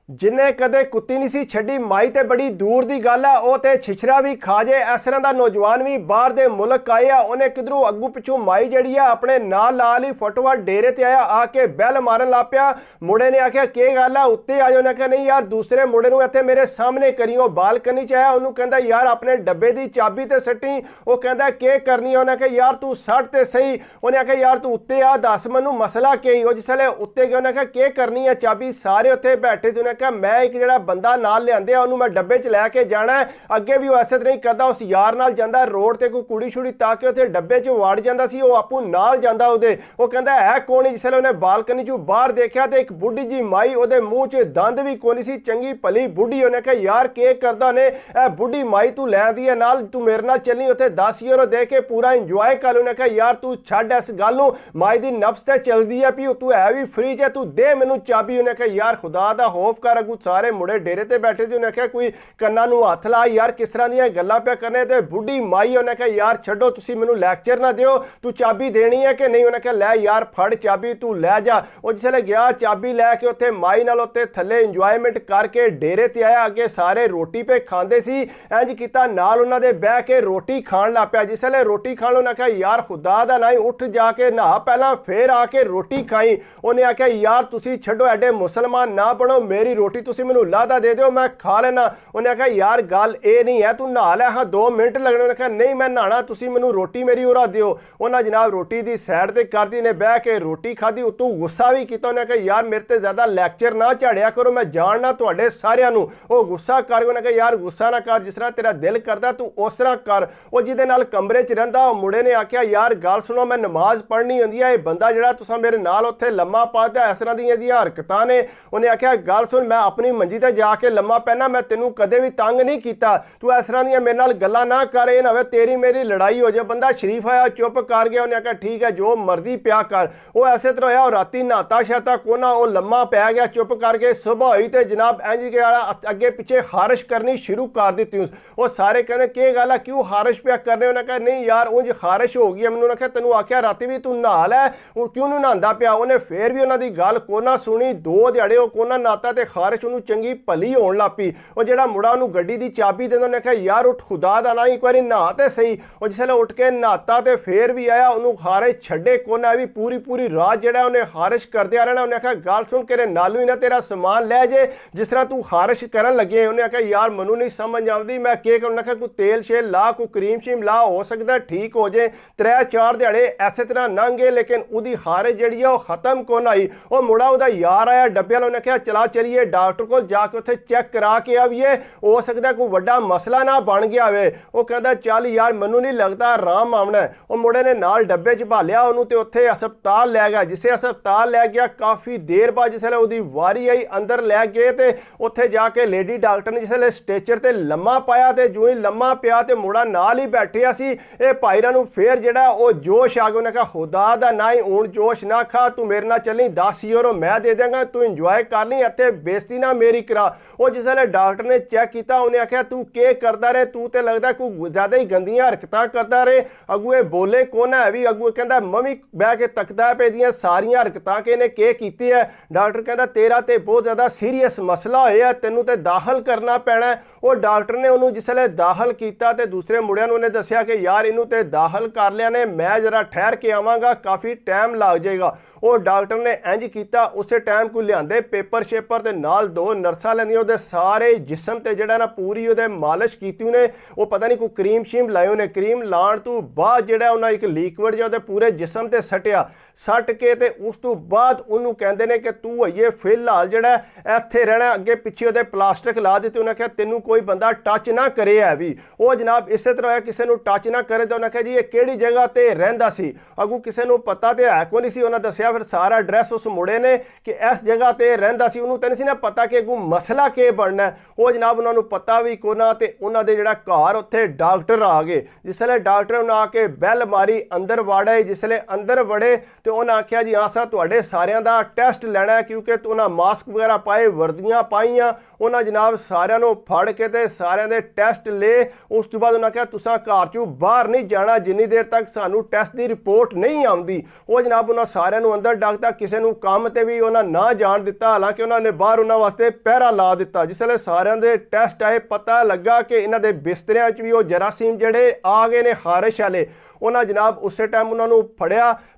जिन्हें कदे कुत्ती नहीं सी छड्डी माई ते बड़ी दूर की गल है। वो तो छिछरा भी खा जे। इस तरह का नौजवान भी बाहर दे मुल्क आए आ। उन्हें किधरों अगू पिछू माई जी है अपने नाल ला ली फुटवार डेरे ते आया आके बैल मारन लग पिया। मुंडे ने आख्या के गल है उत्ते आ जाओ। उन्हें कहा नहीं यार दूसरे मुंडे नूं इत्थे मेरे सामने करियो। बालकनी च आया उन्होंने कहता यार अपने डब्बे की चाबी ते सट्टी। वो कहता के करनी है। उन्हें कहा यार तू सट ते सही। उन्हें आख्या यार तू उत्ते आ दस मैनू मसला के ही। जिसले उत्ते गया उन्हें कहा के करनी है चाबी। सारे उत्थे बैठे थे। उन्हें कहा मैं एक जरा बंदा नाल लिया उन्होंने मैं डब्बे च लैके जाना है। अगे भी वो ऐसे तरह ही करता उस यार नाल जांदा रोड ते कोई कुड़ी छुड़ी ताकि उत्थे डब्बे च वड़ जांदा सी। वो आपू नाल जांदा उहदे। वो कहंदा है कौन। जिसले उन्हें बालकनी चों बाहर देखा तो एक बुढ़ी जी माई उहदे मूँह च दंद भी कोई सी चंगी भली बुढ़ी। उन्हें कहा यार के करदा ने ए बुढ़ी माई तू लैंदी है नाल तू मेरे नाल चली उत्थे 10 यूरो दे के पूरा इंजॉय कर। उन्हें कहा यार तू छड्ड इस गल नूं माई दी नफ्स ते चलदी है भी तू है भी फ्री च तू दे मैनू चाबी। उन्हें कहा यार खुदा दा खौफ कर। अगू सारे मुंडे डेरे ते बैठे थे। उन्हें कहा कोई कन्ना नूं हथ ला यार किस तरह दी गल्लां पे करने। ते बुढ़ी माई उन्हें कहा यार छड्डो तुसीं मैनूं लैक्चर ना दिओ तू चाबी देनी है कि नहीं। उन्हें कहा लै यार फड़ चाबी तू लै जा। वो जिसले गया चाबी लैके उत्थे माई नाल उत्ते थल्ले इंजॉयमेंट करके डेरे ते आया। अगे सारे रोटी पे खांदे सी इंज कीता नाल उन्हां दे बह के रोटी खाण लग पिया। जिसले रोटी खाण उन्हें कहा यार खुदा दा ना उठ जाके नहा पहला फिर आके रोटी खाई। उन्हें आख्या यार तुसीं छड्डो एडे मुसलमान ना बनो मेरी रोटी तुसीं मैनूं लादा दे दिओ मैं खा लेना। उन्हें आख्या यार गल ये नहीं है तू नहा लै हाँ 2 मिनट लगने। उन्हें कहा नहीं मैं नहाना तुसीं मैनूं रोटी मेरी उरा दिओ। उन्हें जनाब रोटी की सैड ते कर दी ने बह के रोटी खाधी उत्तों गुस्सा भी किया। उन्हें कहा यार मेरे ते ज़्यादा लैक्चर ना झाड़िया करो मैं जानना तुहाडे सारिआं नूं। वो गुस्सा कर। उन्हें कहा यार गुस्सा ना कर जिस तरह तेरा दिल करदा तू उस तरह कर। वो जिहदे नाल कमरे च रहिंदा मुंडे ने आख्या यार गल सुनो मैं नमाज पढ़नी हुंदी है। बंदा जिहड़ा तुसां मेरे नाल उत्थे लम्मा पाता इस तरह दी इहदियां हरकतां ने। उन्हें आख्या गल सुन मैं अपनी मंजी ते जाके लम्मा पैना मैं तेनू कदे भी तंग नहीं किया। तू इस तरह दी मेरे नाल गल्लां ना कर ये ना होवे तेरी मेरी लड़ाई हो जाए। बंदा शरीफ आया चुप कर गया। उन्हें आख्या ठीक है जो मर्जी पिया कर। वो ऐसे तरह होया राती नहाता शाता कोना वो लम्मा पै गया चुप करके। सुबह हुई तो जनाब इंज के अगे पिछे खारिश करनी शुरू कर दी। वो सारे कहते के गल है क्यों खारिश पिया करने। उन्हें कहा नहीं यार उंज खारिश हो गई है। मैंने आख्या तेनू आख्या राती भी तू नहा लै क्यों नहीं नहांदा पिया। उन्हें फिर भी उन्होंने गल कोना सुनी। 2 दिहाड़े वो कोना नहाता तो खारिश उन्होंने चंगी भली होने लग पई। वो जो मुड़ा उन्होंने गड्डी की चाबी देंदा उन्हें कहा यार उठ खुदा दा ना एक बार नहा तो सही। और जिसले उठ के नहाता तो फिर भी आया उन्होंने खारिश छड्डे कोना भी पूरी पूरी रात जो उन्हें खारिश करदे रहना। उन्हें कहा गल सुन के नालू ही ना तेरा समान लै जे जिस तरह तू खारिश करन लगे। उन्हें कहा यार मैनू नहीं समझ आती मैं के करूं। उन्हें कहा कोई तेल शेल ला कोई क्रीम शीम ला हो सकता ठीक हो जाए। 3-4 दिहाड़े ऐसे तरह लंघ गए लेकिन उसकी खारिश जी है खत्म कौन आई। वो मुड़ा उसका यार आया डब्बे वाला। उन्हें कहा चला चलिए डॉक्टर को जाके उत्थे चेक करा के आइए हो सकता कोई वड्डा मसला ना बन गया हो। वो कहता चल यार मैनू नहीं लगता आराम आना है। वो मुंडे ने नाल डब्बे च भालिया उन्होंने तो उत्थे अस्पताल लै गया। जिसे अस्पताल लै गया काफ़ी देर बाद जिसले उसकी वारी आई अंदर लै गए तो उत्थे जाके लेडी डॉक्टर ने जिसले स्ट्रेचर ते लम्मा पाया तो जो ही लम्मा पिया तो मुड़ा नाल ही बैठिया सी। ये भाईरा नूं फिर जिहड़ा वो जोश आ गया। उन्हें कहा खुदा दा ना ही हुण जोश ना खा तू मेरे नाल चली 10 यूरो मैं दे देंगा तू इंजॉय कर ली इत्थे बेइज्जती ना मेरी करा। वो जिसले डॉक्टर ने चेक किया उन्हें आख्या तू के करता रहे तू तो लगता कोई ज़्यादा ही गंदियां हरकतां करता रहे। अगूए बोले कौन है भी अगूए कहता मम्मी बह के तकदा पे दियां सारियां हरकतां कि इन्हें के कीती है। डॉक्टर कहता तेरा तो बहुत ज़्यादा सीरीयस मसला होया तेनू तो दाखिल करना पैना है। वो डॉक्टर ने उन्होंने जिसले दाखिल किया तो दूसरे मुंडिਆਂ ਨੂੰ उन्हें दसिया कि यार इनू तो दाखिल कर लिया ने मैं जरा ठहर के आवांगा काफ़ी टाइम लग जाएगा। वो डॉक्टर ने इंज किया उस टाइम को लियादे पेपर शेपर के नाल 2 नर्सा लैंदियां उहदे सारे जिसम ते जिहड़ा ना पूरी उहदे मालिश की उन्हें। वो पता नहीं कोई क्रीम शीम लाई उन्हें क्रीम लाण तो बाद जिहड़ा उन्हें एक लीक्विड जिहा उहदे पूरे जिसम ते सटिया सट के ते उस तो बाद उन्होंने कहते हैं कि तू होइए फिलहाल जिहड़ा इत्थे रहना अगे पिछे उहदे प्लास्टिक ला दी। उन्हें कहा तेनू कोई बंदा टच ना करे है भी। वो जनाब इस तरह किसी को टच ना करे तो उन्हें कहा जी ये किहड़ी जगह ते रहिंदा सी। अगू किसी को पता तो है कोई नहीं सी। उन्हें दसिया फिर सारा एड्रैस उस मुंडे ने कि इस जगह ते रहिंदा सी। उन्होंने तो नहीं सी ना पता कि अगू मसला के बनना है। वो जनाब उन्होंने पता भी कोना ते उन्होंने जिहड़ा घर उत्थे डॉक्टर आ गए। जिसले डॉक्टर उन्हें आके बैल मारी अंदर वाड़े। जिसले अंदर वड़े तो उन्हें आख्या जी हाँ सर तुहाडे सारियां दा टेस्ट लेना है क्योंकि उन्हें मास्क वगैरह पाए वर्दियां पाइयां। उन्हें जनाब सारियां नूं फड़ के ते सारियां दे टेस्ट ले। उस तो बाद उन्हें आख्या तुसां घर चों बाहर नहीं जाना जिन्नी देर तक सानू टेस्ट की रिपोर्ट नहीं आउंदी। वो जनाब उन्हें सारियां नूं ਅੰਦਰ ਡੱਕਤਾ, ਕਿਸੇ ਨੂੰ ਕੰਮ ਤੇ ਵੀ ਉਹਨਾਂ ਨਾ ਜਾਣ ਦਿੱਤਾ। ਹਾਲਾਂਕਿ ਉਹਨਾਂ ਨੇ ਬਾਹਰ ਉਹਨਾਂ ਵਾਸਤੇ ਪਹਿਰਾ ਲਾ ਦਿੱਤਾ। ਜਿਸ ਵੇਲੇ ਸਾਰਿਆਂ ਦੇ ਟੈਸਟ ਆਏ, ਪਤਾ ਲੱਗਾ ਕਿ ਇਹਨਾਂ ਦੇ ਬਿਸਤਰਿਆਂ 'ਚ ਵੀ ਉਹ ਜਰਾਸੀਮ ਜਿਹੜੇ ਆ ਗਏ ਨੇ ਖਾਰਿਸ਼ ਵਾਲੇ। ਉਹਨਾਂ ਜਨਾਬ ਉਸੇ ਟਾਈਮ ਉਹਨਾਂ ਨੂੰ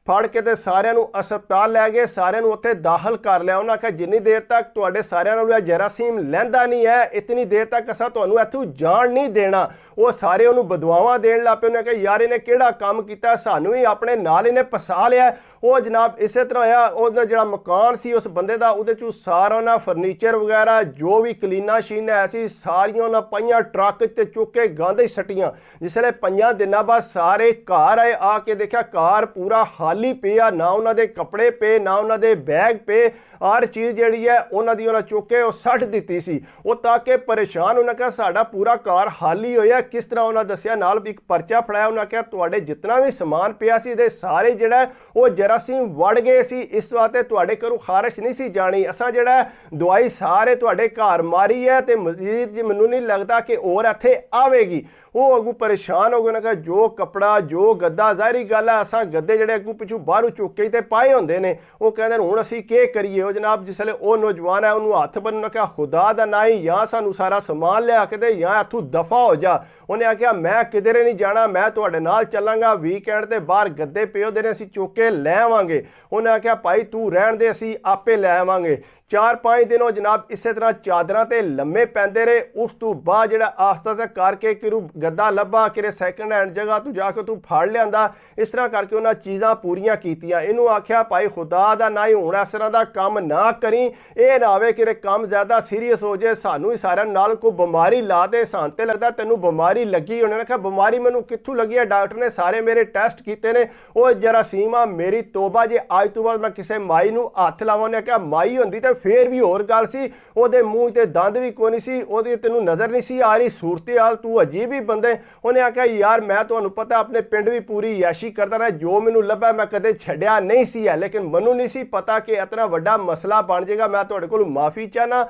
ਫੜ ਕੇ ਤੇ ਸਾਰਿਆਂ ਨੂੰ ਹਸਪਤਾਲ ਲੈ ਗਏ, ਸਾਰਿਆਂ ਨੂੰ ਉੱਥੇ ਦਾਖਲ ਕਰ ਲਿਆ। ਉਹਨਾਂ ਆਖਿਆ ਜਿੰਨੀ ਦੇਰ ਤੱਕ ਤੁਹਾਡੇ ਸਾਰਿਆਂ ਨੂੰ ਇਹ ਜਰਾਸੀਮ ਲੈਂਦਾ ਨਹੀਂ ਹੈ, ਇਤਨੀ ਦੇਰ ਤੱਕ ਅਸਾਂ ਤੁਹਾਨੂੰ ਇੱਥੋਂ ਜਾਣ ਨਹੀਂ ਦੇਣਾ। ਉਹ ਸਾਰੇ ਉਹਨੂੰ ਬਦਵਾਵਾਂ ਦੇਣ ਲੱਗ ਪਏ। ਉਹਨੇ ਕਿਹਾ ਯਾਰ ਇਹਨੇ ਕਿਹੜਾ ਕੰਮ ਕੀਤਾ, ਸਾਨੂੰ ਹੀ ਆਪਣੇ ਨਾਲ ਇਹਨੇ ਫਸਾ ਲਿਆ। ਉਹ ਜਨਾਬ ਇਸੇ ਤਰ੍ਹਾਂ ਹੋਇਆ, ਉਹਦਾ ਜਿਹੜਾ ਮਕਾਨ ਸੀ ਉਸ ਬੰਦੇ ਦਾ, ਉਹਦੇ 'ਚੋਂ ਸਾਰਾ ਉਹਨਾਂ ਫਰਨੀਚਰ ਵਗੈਰਾ ਜੋ ਵੀ ਕਲੀਨਾ ਸ਼ੀਨ ਹੈ ਸੀ ਸਾਰੀਆਂ ਉਹਨਾਂ ਪਾਈਆਂ ਟਰੱਕ 'ਤੇ ਚੁੱਕ ਕੇ ਗੰਦ ਹੀ ਸੱਟੀਆਂ। ਜਿਸ ਵੇਲੇ 5 ਦਿਨਾਂ ਬਾਅਦ ਸਾਰੇ ਘਰ ਆਏ, ਆ ਕੇ ਦੇਖਿਆ ਘਰ ਪੂਰਾ ਖਾਲੀ ਪਿਆ, ਨਾ ਉਹਨਾਂ ਦੇ ਕੱਪੜੇ ਪਏ, ਨਾ ਉਹਨਾਂ ਦੇ ਬੈਗ ਪਏ। ਹਰ ਚੀਜ਼ ਜਿਹੜੀ ਹੈ ਉਹਨਾਂ ਦੀ ਉਹਨਾਂ ਚੁੱਕ ਕੇ ਉਹ ਸੱਟ ਦਿੱਤੀ ਸੀ। ਉਹ ਤਾਂ ਕਿ ਪਰੇਸ਼ਾਨ, ਉਹਨਾਂ ਕਿਹਾ ਸਾਡਾ ਪੂਰਾ ਘਰ ਖਾਲੀ ਹੋਇਆ। ਕਿਸ ਤਰ੍ਹਾਂ ਉਹਨਾਂ ਦੱਸਿਆ, ਨਾਲ ਇੱਕ ਪਰਚਾ ਫੜਾਇਆ। ਉਹਨਾਂ ਕਿਹਾ ਤੁਹਾਡੇ ਜਿੰਨਾ ਵੀ ਸਮਾਨ ਪਿਆ ਸੀ ਇਹਦੇ ਸਾਰੇ ਜਿਹੜਾ ਉਹ ਜਰਾਸੀਮ ਵੜ ਗਏ ਸੀ, ਇਸ ਵਾਸਤੇ ਤੁਹਾਡੇ ਘਰੋਂ ਖਾਰਿਸ਼ ਨਹੀਂ ਸੀ ਜਾਣੀ। ਅਸਾਂ ਜਿਹੜਾ ਦਵਾਈ ਸਾਰੇ ਤੁਹਾਡੇ ਘਰ ਮਾਰੀ ਹੈ ਤੇ ਮਜ਼ੀਦ ਜੀ ਮੈਨੂੰ ਨਹੀਂ ਲੱਗਦਾ ਕਿ ਹੋਰ ਇੱਥੇ ਆਵੇਗੀ। ਉਹ ਅੱਗੋਂ ਪਰੇਸ਼ਾਨ ਹੋ ਗਏ। ਉਹਨਾਂ ਕਿਹਾ ਜੋ ਕੱਪੜਾ ਜੋ ਗੱਦਾ, ਜ਼ਾਹਰੀ ਗੱਲ ਹੈ ਅਸਾਂ ਗੱਦੇ ਜਿਹੜੇ ਅੱਗੋਂ ਪਿੱਛੋਂ ਬਾਹਰੋਂ ਚੁੱਕ ਕੇ ਤੇ ਪਾਏ ਹੁੰਦੇ ਨੇ। ਉਹ ਕਹਿੰਦੇ ਹੁਣ ਅਸੀਂ ਕੀ ਕਰੀਏ। ਉਹ ਜਨਾਬ ਜਿਸ ਵੇਲੇ ਉਹ ਨੌਜਵਾਨ ਹੈ ਉਹਨੂੰ ਹੱਥ ਬੰਨ੍ਹਣ ਕਿਹਾ ਖੁਦਾ ਦਾ ਨਾ ਹੀ ਜਾਂ ਸਾਨੂੰ ਸਾਰਾ ਸਮਾਨ ਲਿਆ ਕੇ ਦੇ ਜਾਂ ਇੱਥੋਂ ਦਫਾ ਹੋ ਜਾ। ਉਹਨੇ ਆਖਿਆ ਮੈਂ ਕਿਧਰੇ ਨਹੀਂ ਜਾਣਾ, ਮੈਂ ਤੁਹਾਡੇ ਨਾਲ ਚੱਲਾਂਗਾ। ਵੀਕਐਂਡ ਤੇ ਬਾਹਰ ਗੱਦੇ ਪਏ ਉਹਦੇ ਨੇ, ਅਸੀਂ ਚੁੱਕ ਕੇ ਲੈ ਆਵਾਂਗੇ। ਉਹਨੇ ਆਖਿਆ ਭਾਈ ਤੂੰ ਰਹਿਣ ਦੇ, ਅਸੀਂ ਆਪੇ ਲੈ ਆਵਾਂਗੇ। 4-5 ਦਿਨ ਉਹ ਜਨਾਬ ਇਸੇ ਤਰ੍ਹਾਂ ਚਾਦਰਾਂ ਤੇ ਲੰਮੇ ਪੈਂਦੇ ਰਹੇ। ਉਸ ਤੋਂ ਬਾਅਦ ਜਿਹੜਾ ਆਸਤਾ ਤੱਕ ਕਰਕੇ ਕਿਰੂ ਗੱਦਾ ਲੱਭਾ, ਕਿਰੇ ਸੈਕਿੰਡ ਹੈਂਡ ਜਗ੍ਹਾ ਤੂੰ ਜਾ ਕੇ ਤੂੰ ਫੜ ਲਿਆਂਦਾ। ਇਸ ਤਰ੍ਹਾਂ ਕਰਕੇ ਉਹਨਾਂ ਚੀਜ਼ਾਂ ਪੂਰੀਆਂ ਕੀਤੀਆਂ। ਇਹਨੂੰ ਆਖਿਆ ਭਾਈ ਖੁਦਾ ਦਾ ਨਾ ਹੀ ਹੁਣ ਇਸ ਤਰ੍ਹਾਂ ਦਾ ਕੰਮ ਨਾ ਕਰੀ, ਇਹ ਨਾ ਆਵੇ ਕਿ ਕੰਮ ਜ਼ਿਆਦਾ ਸੀਰੀਅਸ ਹੋ ਜਾਏ, ਸਾਨੂੰ ਹੀ ਸਾਰਿਆਂ ਨਾਲ ਕੋਈ ਬਿਮਾਰੀ ਲਾ ਦੇ। ਸਾਨੂੰ ਤੇ ਲੱਗਦਾ ਤੈਨੂੰ ਬਿਮਾਰੀ ਲੱਗੀ। ਉਹਨਾਂ ਨੇ ਕਿਹਾ ਬਿਮਾਰੀ ਮੈਨੂੰ ਕਿੱਥੋਂ ਲੱਗੀ ਹੈ, ਡਾਕਟਰ ਨੇ ਸਾਰੇ ਮੇਰੇ ਟੈਸਟ ਕੀਤੇ ਨੇ। ਉਹ ਜਰਾਸੀਮ ਆ, ਮੇਰੀ ਤੋਬਾ ਜੇ ਅੱਜ ਤੋਂ ਬਾਅਦ ਮੈਂ ਕਿਸੇ ਮਾਈ ਨੂੰ ਹੱਥ ਲਾਵਾਂ। ਉਹਨੇ ਕਿਹਾ ਮਾਈ ਹੁੰਦੀ ਤੇ ਫੇਰ ਵੀ ਹੋਰ ਗੱਲ ਸੀ, ਉਹਦੇ ਮੂੰਹ ਤੇ ਦੰਦ ਵੀ ਕੋਈ ਨਹੀਂ ਸੀ, ਉਹਦੀ ਤੈਨੂੰ ਨਜ਼ਰ ਨਹੀਂ ਸੀ ਆ ਰਹੀ ਸੂਰਤ ਹਾਲ, ਤੂੰ ਅਜੀਬ ਹੀ ਬੰਦੇ। ਉਹਨੇ ਆਖਿਆ ਯਾਰ ਮੈਂ ਤੁਹਾਨੂੰ ਪਤਾ ਆਪਣੇ ਪਿੰਡ ਵੀ ਪੂਰੀ ਯਾਸ਼ੀ ਕਰਦਾ ਰਿਹਾ, ਜੋ ਮੈਨੂੰ ਲੱਭਾ ਮੈਂ ਕਦੇ ਛੱਡਿਆ ਨਹੀਂ ਸੀ ਹੈ, ਲੇਕਿਨ ਮੈਨੂੰ ਨਹੀਂ ਸੀ ਪਤਾ ਕਿ ਇਤਨਾ ਵੱਡਾ ਮਸਲਾ ਬਣ ਜਾਏਗਾ। ਮੈਂ ਤੁਹਾਡੇ ਕੋਲ ਮਾਫੀ ਚਾਹਨਾ,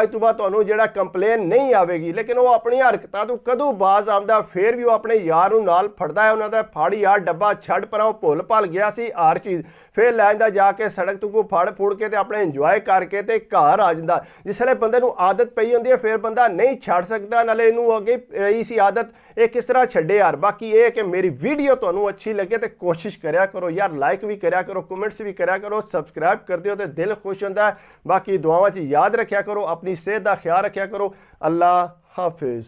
ਅੱਜ ਤੋਂ ਬਾਅਦ ਤੁਹਾਨੂੰ ਜਿਹੜਾ ਕੰਪਲੇਨ ਨਹੀਂ ਆਵੇਗੀ। ਲੇਕਿਨ ਉਹ ਆਪਣੀ ਹਰਕਤਾਂ ਤੋਂ ਕਦੋਂ ਬਾਜ਼ ਆਉਂਦਾ, ਫੇਰ ਵੀ ਉਹ ਆਪਣੇ ਯਾਰ ਨੂੰ ਨਾਲ ਫੜਦਾ ਹੈ। ਉਹਨਾਂ ਦਾ ਫੜ ਯਾਰ ਡੱਬਾ ਛੱਡ ਪਰਾਂ, ਉਹ ਭੁੱਲ ਭੱਲ ਗਿਆ ਸੀ ਹਰ ਚੀਜ਼। ਫੇਰ ਲੈ ਜਾਂਦਾ ਜਾ ਕੇ ਸੜਕ ਤੋਂ ਕੋ ਫੜ ਕੇ ਤੇ ਆਪਣੇ ਇੰਜੋਏ ਕਰਕੇ ਤੇ ਘਰ ਆ ਜਾਂਦਾ। ਜਿਸ ਵੇਲੇ ਬੰਦੇ ਨੂੰ ਆਦਤ ਪਈ ਹੁੰਦੀ ਹੈ ਫਿਰ ਬੰਦਾ ਨਹੀਂ ਛੱਡ ਸਕਦਾ। ਨਾਲੇ ਇਹਨੂੰ ਅੱਗੇ ਪਈ ਸੀ ਆਦਤ, ਇਹ ਕਿਸ ਤਰ੍ਹਾਂ ਛੱਡੇ ਯਾਰ। ਬਾਕੀ ਇਹ ਕਿ ਮੇਰੀ ਵੀਡੀਓ ਤੁਹਾਨੂੰ ਅੱਛੀ ਲੱਗੇ ਤੇ ਕੋਸ਼ਿਸ਼ ਕਰਿਆ ਕਰੋ ਯਾਰ, ਲਾਈਕ ਵੀ ਕਰਿਆ ਕਰੋ, ਕਮੈਂਟਸ ਵੀ ਕਰਿਆ ਕਰੋ, ਸਬਸਕ੍ਰਾਈਬ ਕਰ ਦਿਓ ਤੇ ਦਿਲ ਖੁਸ਼ ਹੁੰਦਾ। ਬਾਕੀ ਦੁਆਵਾਂ 'ਚ ਯਾਦ ਰੱਖਿਆ ਕਰੋ, ਆਪਣੀ ਸਿਹਤ ਦਾ ਖਿਆਲ ਰੱਖਿਆ ਕਰੋ। ਅੱਲਾ ਹਾਫਿਜ਼।